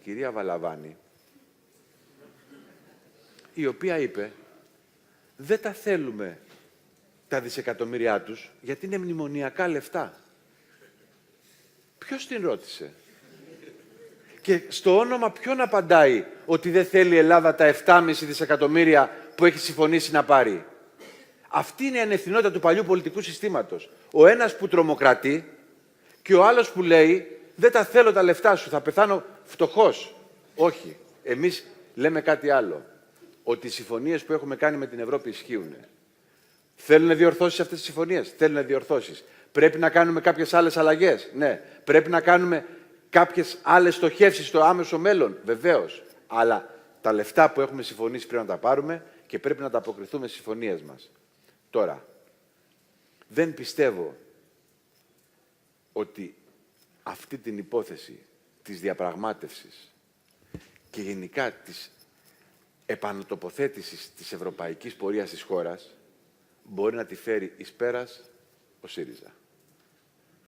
κυρία Βαλαβάνη, η οποία είπε δεν τα θέλουμε τα δισεκατομμύρια τους, γιατί είναι μνημονιακά λεφτά. Ποιος την ρώτησε? Και στο όνομα ποιον απαντάει ότι δεν θέλει η Ελλάδα τα 7,5 δισεκατομμύρια που έχει συμφωνήσει να πάρει? Αυτή είναι η ανευθυνότητα του παλιού πολιτικού συστήματος. Ο ένας που τρομοκρατεί και ο άλλος που λέει δεν τα θέλω τα λεφτά σου, θα πεθάνω φτωχός. Όχι. Εμείς λέμε κάτι άλλο. Ότι οι συμφωνίες που έχουμε κάνει με την Ευρώπη ισχύουν. Θέλουν διορθώσεις αυτές τις συμφωνίες? Θέλουν διορθώσεις. Πρέπει να κάνουμε κάποιες άλλες αλλαγές? Ναι. Πρέπει να κάνουμε κάποιες άλλες στοχεύσεις στο άμεσο μέλλον? Βεβαίως. Αλλά τα λεφτά που έχουμε συμφωνήσει πρέπει να τα πάρουμε και πρέπει να τα αποκριθούμε στις συμφωνίες μας. Τώρα, δεν πιστεύω ότι αυτή την υπόθεση της διαπραγμάτευσης και γενικά της επανατοποθέτησης της ευρωπαϊκής πορείας της χώρας μπορεί να τη φέρει εις πέρας ο ΣΥΡΙΖΑ.